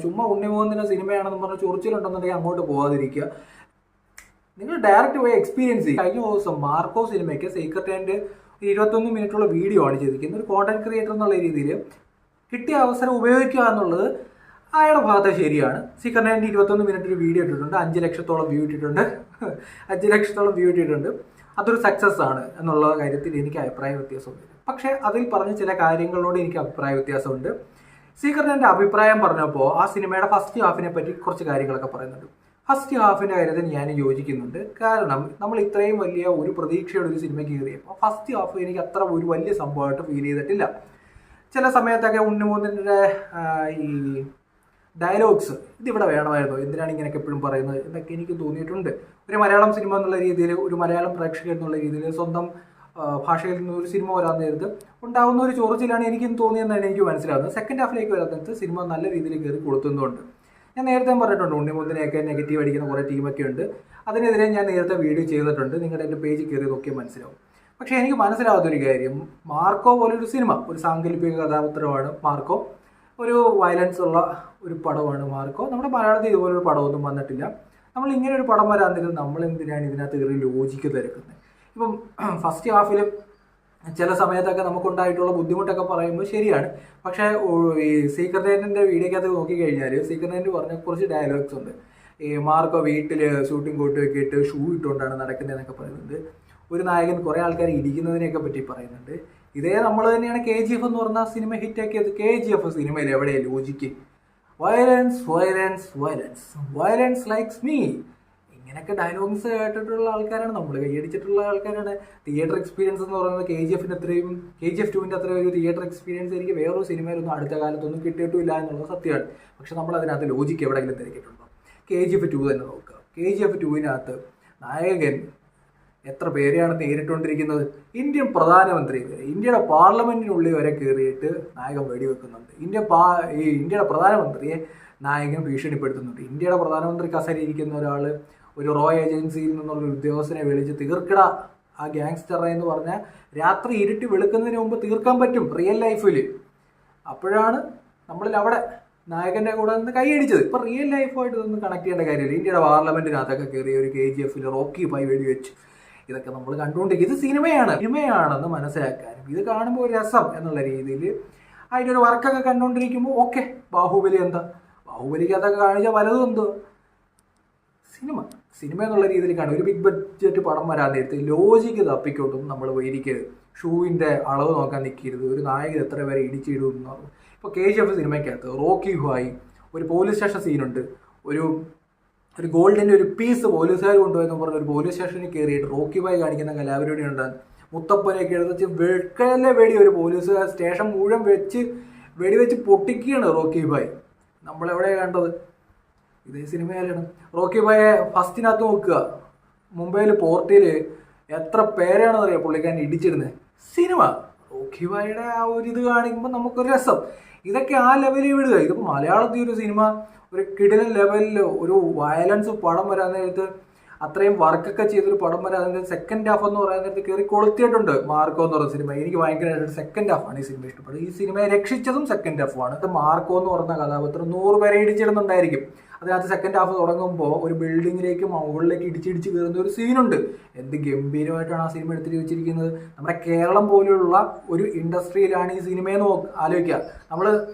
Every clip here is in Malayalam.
ചുമ്മാ ഉണ്ണിമോഹൻ്റെ സിനിമയാണെന്ന് പറഞ്ഞ് ചൊറിച്ചിലുണ്ടെന്നുണ്ടെങ്കിൽ അങ്ങോട്ട് പോകാതിരിക്കുക. നിങ്ങൾ ഡയറക്റ്റ് പോയി എക്സ്പീരിയൻസ് ചെയ്യും. കഴിഞ്ഞ ദിവസം മാർക്കോ സിനിമയ്ക്ക് സീക്രട്ട് ആൻഡ് 21 മിനിറ്റുള്ള വീഡിയോ ആണ് ചെയ്തിരിക്കുന്നത്. ഒരു കോണ്ടന്റ് ക്രിയേറ്റർ എന്നുള്ള രീതിയിൽ കിട്ടിയ അവസരം ഉപയോഗിക്കുക എന്നുള്ളത് അയാളുടെ ഭാഗത്ത് ശരിയാണ്. സീക്രട്ട് ആൻഡ് 21 മിനിറ്റ് ഒരു വീഡിയോ ഇട്ടിട്ടുണ്ട്, 5 ലക്ഷത്തോളം വ്യൂ ഇട്ടിട്ടുണ്ട്. 5 ലക്ഷത്തോളം വ്യൂ ഇട്ടിട്ടുണ്ട്. അതൊരു സക്സസ് ആണ് എന്നുള്ള കാര്യത്തിൽ എനിക്ക് അഭിപ്രായ വ്യത്യാസമുണ്ട്. പക്ഷേ അതിൽ പറഞ്ഞ ചില കാര്യങ്ങളോട് എനിക്ക് അഭിപ്രായ വ്യത്യാസമുണ്ട്. സീക്രട്ടിൻ്റെ അഭിപ്രായം പറഞ്ഞപ്പോൾ ആ സിനിമയുടെ ഫസ്റ്റ് ഹാഫിനെ പറ്റി കുറച്ച് കാര്യങ്ങളൊക്കെ പറയുന്നുണ്ട്. ഫസ്റ്റ് ഹാഫിൻ്റെ കാര്യത്തിൽ ഞാൻ യോജിക്കുന്നുണ്ട്. കാരണം നമ്മൾ ഇത്രയും വലിയ ഒരു പ്രതീക്ഷയുടെ ഒരു സിനിമയ്ക്ക് കയറിയപ്പോൾ ഫസ്റ്റ് ഹാഫ് എനിക്ക് അത്ര ഒരു വലിയ സംഭവമായിട്ട് ഫീൽ ചെയ്തിട്ടില്ല. ചില സമയത്തൊക്കെ ഉണ്ണിമൂന്നിൻ്റെ ഈ ഡയലോഗ്സ് ഇതിവിടെ വേണമായിരുന്നു, എന്തിനാണ് ഇങ്ങനെയൊക്കെ എപ്പോഴും പറയുന്നത് എന്നൊക്കെ എനിക്ക് തോന്നിയിട്ടുണ്ട്. ഒരു മലയാളം സിനിമ എന്നുള്ള രീതിയിൽ, ഒരു മലയാളം പ്രേക്ഷകർ എന്നുള്ള രീതിയിൽ സ്വന്തം ഭാഷയിൽ നിന്ന് ഒരു സിനിമ വരാൻ നേരത്ത് ഉണ്ടാകുന്ന ഒരു ചൊറിച്ചിലാണ് എനിക്കും തോന്നിയെന്നാണ് എനിക്ക് മനസ്സിലാകുന്നത്. സെക്കൻഡ് ഹാഫിലേക്ക് വരാൻ നേരത്ത് സിനിമ നല്ല രീതിയിൽ കയറി കൊടുത്തുന്നുണ്ട്. ഞാൻ നേരത്തെ പറഞ്ഞിട്ടുണ്ട്, ഉണ്ണിമൂന്നിനെയൊക്കെ നെഗറ്റീവ് അടിക്കുന്ന കുറേ ടീമൊക്കെ ഉണ്ട്. അതിനെതിരെ ഞാൻ നേരത്തെ വീഡിയോ ചെയ്തിട്ടുണ്ട്. നിങ്ങളുടെ എൻ്റെ പേജിൽ കയറി നോക്കിയാൽ മനസ്സിലാവും. പക്ഷേ എനിക്ക് മനസ്സിലാവാത്തൊരു കാര്യം, മാർക്കോ പോലൊരു സിനിമ, ഒരു സാങ്കല്പിക കഥാപാത്രമാണ് മാർക്കോ, ഒരു വയലൻസ് ഉള്ള ഒരു പടമാണ് മാർക്കോ. നമ്മുടെ മലയാളത്തിൽ ഇതുപോലൊരു പടമൊന്നും വന്നിട്ടില്ല. നമ്മൾ ഇങ്ങനെ ഒരു പടം വരാൻ നേരം നമ്മൾ എന്തിനാണ് ഇതിനകത്ത് കയറി ലോജിക്ക് തിരക്കുന്നത്? ഇപ്പം ഫസ്റ്റ് ഹാഫിൽ ചില സമയത്തൊക്കെ നമുക്കുണ്ടായിട്ടുള്ള ബുദ്ധിമുട്ടൊക്കെ പറയുമ്പോൾ ശരിയാണ്. പക്ഷേ ഈ സീക്രട്ടിൻ്റെ വീഡിയോക്കകത്ത് നോക്കിക്കഴിഞ്ഞാൽ സീക്രട്ടിൻ്റെ പറഞ്ഞ കുറച്ച് ഡയലോഗ്സ് ഉണ്ട്. ഈ മാർക്കോ വീട്ടിൽ ഷൂട്ടിംഗ് കോട്ടൊക്കെ ഇട്ട് ഷൂ ഇട്ടുകൊണ്ടാണ് നടക്കുന്നതെന്നൊക്കെ പറയുന്നുണ്ട്. ഒരു നായകൻ കുറേ ആൾക്കാർ ഇടിക്കുന്നതിനെയൊക്കെ പറ്റി പറയുന്നുണ്ട്. ഇതേ നമ്മൾ തന്നെയാണ് KGF എന്ന് പറഞ്ഞ സിനിമ ഹിറ്റാക്കിയത്. KGF സിനിമയിൽ എവിടെയാണ് logic? Violence violence violence violence likes me, ഇങ്ങനെയൊക്കെ ഡയലോഗ്സ് കേട്ടിട്ടുള്ള ആൾക്കാരാണ് നമ്മൾ, കൈയടിച്ചിട്ടുള്ള ആൾക്കാരാണ്. തിയേറ്റർ എക്സ്പീരിയൻസ് എന്ന് പറയുന്നത് KGF 2ൻ്റെ അത്രയും ഒരു തിയേറ്റർ എക്സ്പീരിയൻസ് എനിക്ക് വേറൊരു സിനിമയിലൊന്നും അടുത്ത കാലത്തൊന്നും കിട്ടിയിട്ടില്ല എന്നുള്ളത് സത്യമാണ്. പക്ഷെ നമ്മൾ അതിനകത്ത് ലോജിക്ക് എവിടെയെങ്കിലും തിരക്കിയിട്ടുണ്ടോ? KGF 2 തന്നെ നോക്കുക. KGF 2-നകത്ത് നായകൻ എത്ര പേരെയാണ് നേരിട്ടുകൊണ്ടിരിക്കുന്നത്? ഇന്ത്യൻ പ്രധാനമന്ത്രി, ഇന്ത്യയുടെ പാർലമെന്റിനുള്ളിൽ വരെ കയറിയിട്ട് നായകൻ വെടിവെക്കുന്നുണ്ട്. ഇന്ത്യയുടെ പ്രധാനമന്ത്രിയെ നായകൻ ഭീഷണിപ്പെടുത്തുന്നുണ്ട്. ഇന്ത്യയുടെ പ്രധാനമന്ത്രി കസേരയിൽ ഇരിക്കുന്ന ഒരാൾ ഒരു റോ ഏജൻസിയിൽ നിന്നുള്ള ഉദ്യോഗസ്ഥനെ വിളിച്ച് തീർക്കട ആ ഗ്യാങ്സ്റ്ററെ എന്ന് പറഞ്ഞാൽ രാത്രി ഇരുട്ടി വെളുക്കുന്നതിന് മുമ്പ് തീർക്കാൻ പറ്റും റിയൽ ലൈഫിൽ. അപ്പോഴാണ് നമ്മളിൽ അവിടെ നായകൻ്റെ കൂടെ നിന്ന് കൈയടിച്ചത്. ഇപ്പം റിയൽ ലൈഫുമായിട്ട് ഇതൊന്നും കണക്ട് ചെയ്യേണ്ട കാര്യമില്ല. ഇന്ത്യയുടെ പാർലമെന്റിനകത്തൊക്കെ കയറിയ ഒരു KGF റോക്കി പൈ വെടിവെച്ച് ഇതൊക്കെ നമ്മൾ കണ്ടുകൊണ്ടിരിക്കും. ഇത് സിനിമയാണെന്ന് മനസ്സിലാക്കാനും ഇത് കാണുമ്പോൾ ഒരു രസം എന്നുള്ള രീതിയിൽ അതിൻ്റെ ഒരു വർക്കൊക്കെ കണ്ടുകൊണ്ടിരിക്കുമ്പോൾ ഓക്കെ. ബാഹുബലി എന്താ? ബാഹുബലിക്ക് അതൊക്കെ കാണിച്ചാൽ വലതും എന്തോ സിനിമ എന്നുള്ള രീതിയിൽ കാണും. ഒരു ബിഗ് ബഡ്ജറ്റ് പടം വരാൻ നേരത്തെ ലോജിക്ക് തപ്പിക്കൊണ്ടും നമ്മൾ ഇരിക്കരുത്. ഷൂവിൻ്റെ അളവ് നോക്കാൻ നിൽക്കരുത്. ഒരു നായകൻ എത്ര പേരെ ഇടിച്ചിടും എന്ന് പറഞ്ഞു. ഇപ്പോൾ KGF സിനിമയ്ക്കകത്ത് റോക്കി ഭായ് ഒരു പോലീസ് സ്റ്റേഷൻ സീനുണ്ട്. ഒരു ഗോൾഡിൻ്റെ ഒരു പീസ് പോലീസുകാർ കൊണ്ടുപോയെന്ന് പറഞ്ഞ ഒരു പോലീസ് സ്റ്റേഷനിൽ കയറിയിട്ട് റോക്കി ഭായ് കാണിക്കുന്ന കലാപരിപാടി ഉണ്ടാകും. മുത്തപ്പനെയൊക്കെ എടുത്ത് വെക്കല്ലേ വെടി, ഒരു പോലീസുകാർ സ്റ്റേഷൻ മുഴുവൻ വെടിവെച്ച് പൊട്ടിക്കുകയാണ് റോക്കി ഭായ്. നമ്മളെവിടെയാണ് കണ്ടത്? ഇതേ സിനിമയിലാണ്. റോക്കി ഭായെ ഫസ്റ്റിനകത്ത് നോക്കുക, മുംബൈയിൽ പോർട്ടിൽ എത്ര പേരാണെന്ന് അറിയാം പുള്ളിക്കാരൻ ഇടിച്ചിരുന്നത്. സിനിമ റോക്കി ഭായിയുടെ ആ ഒരു ഇത് കാണിക്കുമ്പോൾ നമുക്കൊരു രസം. ഇതൊക്കെ ആ ലെവലിൽ വിടുക. ഇതിപ്പോൾ മലയാളത്തിൽ ഒരു സിനിമ ഒരു കിടിലൻ ലെവലിൽ ഒരു വയലൻസ് പടം വരാൻ നേരത്ത് അത്രയും വർക്കൊക്കെ ചെയ്തൊരു പടം വരാൻ അതിൻ്റെ സെക്കൻഡ് ഹാഫ് എന്ന് പറയാൻ നേരത്ത് കയറി കൊളുത്തിയിട്ടുണ്ട് മാർക്കോ എന്ന് പറയുന്ന സിനിമ. എനിക്ക് ഭയങ്കരമായിട്ട് സെക്കൻഡ് ഹാഫാണ് ഈ സിനിമ ഇഷ്ടപ്പെടുന്നത്. ഈ സിനിമയെ രക്ഷിച്ചതും സെക്കൻഡ് ഹാഫാണ്. അത് മാർക്കോ എന്ന് പറയുന്ന കഥാപാത്രം 100 പേരെ ഇടിച്ചിടുന്നുണ്ടായിരിക്കും. അതിനകത്ത് സെക്കൻഡ് ഹാഫ് തുടങ്ങുമ്പോൾ ഒരു ബിൽഡിങ്ങിലേക്ക് മുകളിലേക്ക് ഇടിച്ചിടിച്ച് കയറുന്ന ഒരു സീനുണ്ട്. എന്ത് ഗംഭീരമായിട്ടാണ് ആ സിനിമ എടുത്തിട്ട് വെച്ചിരിക്കുന്നത്. നമ്മുടെ കേരളം പോലെയുള്ള ഒരു ഇൻഡസ്ട്രിയിലാണ് ഈ സിനിമയെന്ന് ആലോചിക്കുക. നമ്മൾ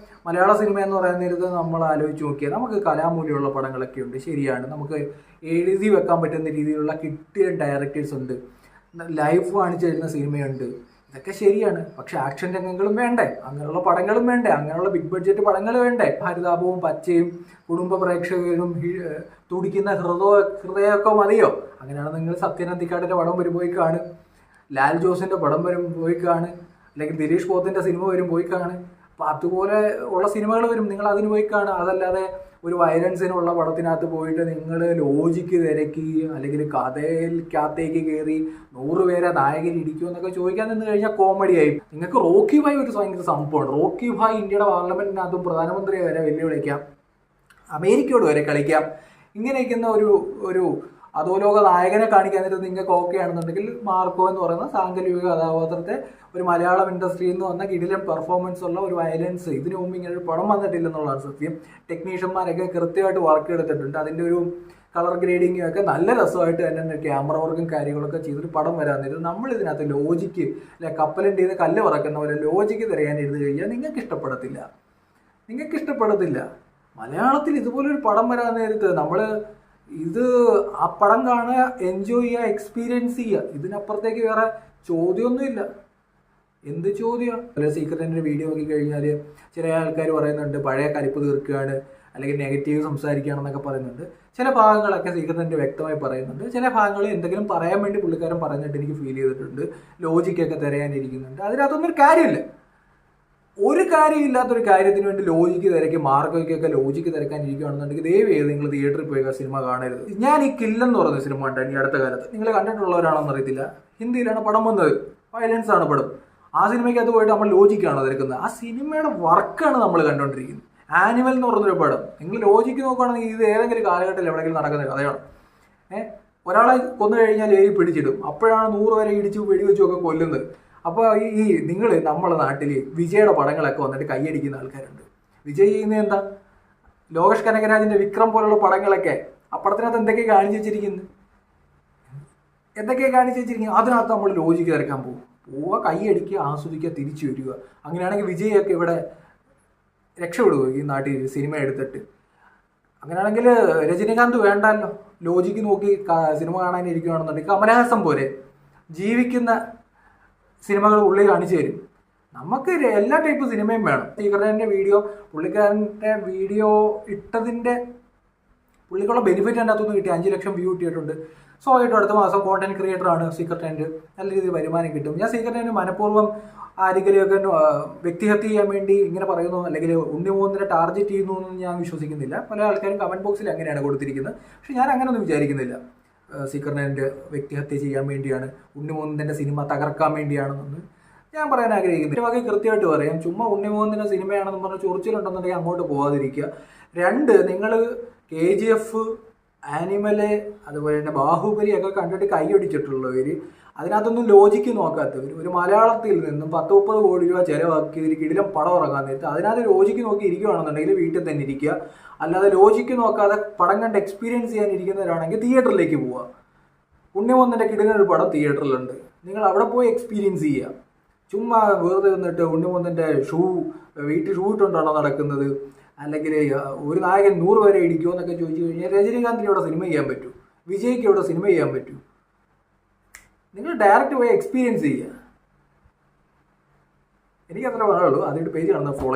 മലയാള സിനിമ എന്ന് പറയുന്ന നേരത്ത് നമ്മൾ ആലോചിച്ച് നോക്കിയാൽ നമുക്ക് കലാമൂല്യമുള്ള പടങ്ങളൊക്കെ ഉണ്ട്, ശരിയാണ്. നമുക്ക് എഴുതി വെക്കാൻ പറ്റുന്ന രീതിയിലുള്ള കിട്ടിയ ഡയറക്ടേഴ്സ് ഉണ്ട്, ലൈഫ് കാണിച്ചു തരുന്ന സിനിമയുണ്ട്, ഇതൊക്കെ ശരിയാണ്. പക്ഷെ ആക്ഷൻ രംഗങ്ങളും വേണ്ടേ, അങ്ങനെയുള്ള പടങ്ങളും വേണ്ടേ, അങ്ങനെയുള്ള ബിഗ് ബഡ്ജറ്റ് പടങ്ങൾ വേണ്ടേ. ഹരിതാപവും പച്ചയും കുടുംബ പ്രേക്ഷകരും തുടിക്കുന്ന ഹൃദയമൊക്കെ മതിയോ? അങ്ങനെയാണ് നിങ്ങൾ സത്യൻ അന്തിക്കാടിൻ്റെ പടം വരും പോയി കാണ്, ലാൽ ജോസിൻ്റെ പടം വരും പോയി കാണ്, അല്ലെങ്കിൽ ദിലീഷ് പോത്തിൻ്റെ സിനിമ വരും പോയി കാണ്. അപ്പം അതുപോലെ ഉള്ള സിനിമകൾ വരും, നിങ്ങൾ അതിന് പോയി കാണുക. അതല്ലാതെ ഒരു വയലൻസിനുള്ള പടത്തിനകത്ത് പോയിട്ട് നിങ്ങൾ ലോജിക്ക് തിരക്കി അല്ലെങ്കിൽ കഥയിൽക്കകത്തേക്ക് കയറി 100 പേരെ നായകൻ ഇടിക്കുമോ എന്നൊക്കെ ചോദിക്കാൻ നിന്ന് കഴിഞ്ഞാൽ കോമഡിയായി. നിങ്ങൾക്ക് റോക്കി ഭായ് ഒരു ഭയങ്കര സംഭവമാണ്. റോക്കി ഭായ് ഇന്ത്യയുടെ പാർലമെന്റിനകത്തും പ്രധാനമന്ത്രിയെ വരെ വെല്ലുവിളിക്കാം, അമേരിക്കയോട് വരെ കളിക്കാം. ഇങ്ങനെയൊക്കെയുള്ള ഒരു അധോലോക നായകനെ കാണിക്കാൻ നേരത്ത് നിങ്ങൾക്ക് ഓക്കെ ആണെന്നുണ്ടെങ്കിൽ മാർക്കോ എന്ന് പറയുന്ന സാങ്കല്പിക കഥാപാത്രത്തെ ഒരു മലയാളം ഇൻഡസ്ട്രിയിൽ നിന്ന് വന്ന കിടിലൻ പെർഫോമൻസ് ഉള്ള ഒരു വയലൻസ് ഇതിനു മുമ്പ് ഇങ്ങനെ ഒരു പടം വന്നിട്ടില്ലെന്നുള്ളതാണ് സത്യം. ടെക്നീഷ്യന്മാരൊക്കെ കൃത്യമായിട്ട് വർക്ക് എടുത്തിട്ടുണ്ട്. അതിൻ്റെ ഒരു കളർ ഗ്രേഡിങ്ങും ഒക്കെ നല്ല രസമായിട്ട് തന്നെ ക്യാമറ വർക്കും കാര്യങ്ങളൊക്കെ ചെയ്തൊരു പടം വരാൻ നേരം നമ്മൾ ഇതിനകത്ത് ലോജിക്ക് അല്ലെ കപ്പലിൻ്റെ ഇത് കല്ല് പറക്കുന്ന പോലെ ലോജിക്ക് തിരയാനിരുന്ന് കഴിഞ്ഞാൽ നിങ്ങൾക്ക് ഇഷ്ടപ്പെടത്തില്ല. മലയാളത്തിൽ ഇതുപോലൊരു പടം വരാൻ നേരത്ത് നമ്മൾ ഇത് ആ പടം കാണുക, എൻജോയ് ചെയ്യുക, എക്സ്പീരിയൻസ് ചെയ്യുക. ഇതിനപ്പുറത്തേക്ക് വേറെ ചോദ്യമൊന്നുമില്ല. എന്ത് ചോദ്യം? അല്ലെ സീക്രട്ടിൻ്റെ വീഡിയോ നോക്കി കഴിഞ്ഞാൽ ചില ആൾക്കാർ പറയുന്നുണ്ട് പഴയ കലിപ്പ് തീർക്കുകയാണ്, അല്ലെങ്കിൽ നെഗറ്റീവ് സംസാരിക്കുകയാണെന്നൊക്കെ പറയുന്നുണ്ട്. ചില ഭാഗങ്ങളൊക്കെ സീക്രട്ടിൻ്റെ വ്യക്തമായി പറയുന്നുണ്ട്. ചില ഭാഗങ്ങൾ എന്തെങ്കിലും പറയാൻ വേണ്ടി പുള്ളിക്കാരൻ പറഞ്ഞിട്ട് എനിക്ക് ഫീൽ ചെയ്തിട്ടുണ്ട്. ലോജിക്കൊക്കെ തിരയാനിരിക്കുന്നുണ്ട്. അതിനകത്തൊന്നും ഒരു കാര്യമില്ല. ഒരു കാര്യമില്ലാത്തൊരു കാര്യത്തിന് വേണ്ടി ലോജിക്ക് തിരക്കി മാർക്കോയ്ക്കൊക്കെ ലോജിക്ക് തിരക്കാൻ ഇരിക്കുകയാണെന്നുണ്ടെങ്കിൽ ദയവ് ചെയ്ത് നിങ്ങൾ തിയേറ്ററിൽ പോയി സിനിമ കാണരുത്. ഞാൻ ഈ കില്ലെന്ന് പറയുന്ന സിനിമ കണ്ടു ഈ അടുത്ത കാലത്ത്. നിങ്ങൾ കണ്ടിട്ടുള്ളവരാണെന്ന് അറിയത്തില്ല. ഹിന്ദിയിലാണ് പടം വന്നത്. വയലൻസ് ആണ് പടം. ആ സിനിമയ്ക്ക് അത് പോയിട്ട് നമ്മൾ ലോജിക്കാണോ തിരക്കുന്നത്? ആ സിനിമയുടെ വർക്കാണ് നമ്മൾ കണ്ടുകൊണ്ടിരിക്കുന്നത്. ആനിമൽ എന്ന് പറഞ്ഞൊരു പടം. നിങ്ങൾ ലോജിക്ക് നോക്കുകയാണെങ്കിൽ ഇത് ഏതെങ്കിലും കാലഘട്ടത്തിൽ എവിടെയെങ്കിലും നടക്കുന്ന കഥയാണ്. ഒരാളെ കൊന്നു കഴിഞ്ഞാൽ ഏരി പിടിച്ചിടും. അപ്പോഴാണ് 100 വരെ ഇടിച്ചു വെടിവെച്ചുമൊക്കെ കൊല്ലുന്നത്. അപ്പോൾ ഈ നിങ്ങൾ നമ്മുടെ നാട്ടിൽ വിജയുടെ പടങ്ങളൊക്കെ വന്നിട്ട് കൈയടിക്കുന്ന ആൾക്കാരുണ്ട്. വിജയ് ചെയ്യുന്ന എന്താ? ലോകേഷ് കനകരാജിന്റെ വിക്രം പോലുള്ള പടങ്ങളൊക്കെ ആ പടത്തിനകത്ത് എന്തൊക്കെയാണ് കാണിച്ചു വെച്ചിരിക്കുന്നത്? അതിനകത്ത് നമ്മൾ ലോജിക്ക് തിരക്കാൻ പോവുക, കൈയടിക്കുക, ആസ്വദിക്കുക, തിരിച്ചു വരിക. അങ്ങനെയാണെങ്കിൽ വിജയൊക്കെ ഇവിടെ രക്ഷപ്പെടുക ഈ നാട്ടിൽ സിനിമ എടുത്തിട്ട്. അങ്ങനെയാണെങ്കിൽ രജനീകാന്ത് വേണ്ടല്ലോ. ലോജിക്ക് നോക്കി സിനിമ കാണാനിരിക്കുകയാണെന്നുണ്ടെങ്കിൽ കമലഹാസൻ പോലെ ജീവിക്കുന്ന സിനിമകൾ ഉള്ളിൽ കാണിച്ചു തരും. നമുക്ക് എല്ലാ ടൈപ്പ് സിനിമയും വേണം. പുള്ളിക്കാരൻ്റെ വീഡിയോ ഇട്ടതിൻ്റെ പുള്ളിക്കുള്ള ബെനിഫിറ്റ് എൻ്റെ അകത്തുനിന്ന് കിട്ടി. 5 ലക്ഷം വ്യൂ കിട്ടിയിട്ടുണ്ട്. സോ ആയിട്ടും അടുത്ത മാസം കോണ്ടന്റ് ക്രിയേറ്ററാണ് സീക്രട്ട്. നല്ല രീതിയിൽ വരുമാനം കിട്ടും. ഞാൻ സീക്രട്ട് മനഃപൂർവ്വം ആരെങ്കിലുമൊക്കെ വ്യക്തിഹത്യ ചെയ്യാൻ വേണ്ടി ഇങ്ങനെ പറയുന്നു, അല്ലെങ്കിൽ ഉണ്ണിമോഹനെ ടാർഗറ്റ് ചെയ്യുന്നു എന്ന് ഞാൻ വിശ്വസിക്കുന്നില്ല. പല ആൾക്കാരും കമന്റ് ബോക്സിൽ അങ്ങനെയാണ് കൊടുത്തിരിക്കുന്നത്. പക്ഷെ ഞാൻ അങ്ങനെയൊന്നും വിചാരിക്കുന്നില്ല. സീക്രട്ട് വ്യക്തിഹത്യ ചെയ്യാൻ വേണ്ടിയാണ്, ഉണ്ണിമോഹൻ്റെ സിനിമ തകർക്കാൻ വേണ്ടിയാണെന്നൊന്നും ഞാൻ പറയാൻ ആഗ്രഹിക്കുന്നു. ബാക്കി കൃത്യമായിട്ട് പറയാം. ചുമ്മാ ഉണ്ണിമോഹൻ്റെ സിനിമയാണെന്ന് പറഞ്ഞ് ചൊറിച്ചിലുണ്ടെന്നുണ്ടെങ്കിൽ അങ്ങോട്ട് പോകാതിരിക്കുക. 2, നിങ്ങൾ KGF, ആനിമല്, അതുപോലെ തന്നെ ബാഹുബലിയൊക്കെ കണ്ടിട്ട് കൈയടിച്ചിട്ടുള്ളവർ, അതിനകത്തൊന്നും ലോജിക്ക് നോക്കാത്തവർ, ഒരു മലയാളത്തിൽ നിന്നും 10-30 കോടി രൂപ ചിലവാക്കി ഒരു കിടിലം പടം ഇറങ്ങാൻ നേരത്ത് അതിനകത്ത് ലോജിക്ക് നോക്കി ഇരിക്കുകയാണെന്നുണ്ടെങ്കിൽ വീട്ടിൽ തന്നെ ഇരിക്കുക. അല്ലാതെ ലോജിക്ക് നോക്കാതെ പടം കണ്ട് എക്സ്പീരിയൻസ് ചെയ്യാൻ ഇരിക്കുന്നവരാണെങ്കിൽ തിയേറ്ററിലേക്ക് പോവുക. ഉണ്ണിമോഹൻ്റെ കിടിലൊരു പടം തിയേറ്ററിലുണ്ട്. നിങ്ങൾ അവിടെ പോയി എക്സ്പീരിയൻസ് ചെയ്യുക. ചുമ്മാ വെറുതെ വന്നിട്ട് ഉണ്ണിമോഹൻ്റെ വീട്ടിൽ ഷൂ ഇട്ടുകൊണ്ടാണോ നടക്കുന്നത്, അല്ലെങ്കിൽ ഒരു നായകൻ 100 വരെ ഇടിക്കുമോ എന്നൊക്കെ ചോദിച്ചു കഴിഞ്ഞാൽ രജനീകാന്തിന് ഇവിടെ സിനിമ ചെയ്യാൻ പറ്റൂ, വിജയ്ക്ക് ഇവിടെ സിനിമ ചെയ്യാൻ പറ്റൂ. നിങ്ങൾ ഡയറക്റ്റ് പോയി എക്സ്പീരിയൻസ് ചെയ്യുക. എനിക്കത്ര പറയുള്ളൂ. അതിൻ്റെ പേജ് കാണുന്ന ഫോളോ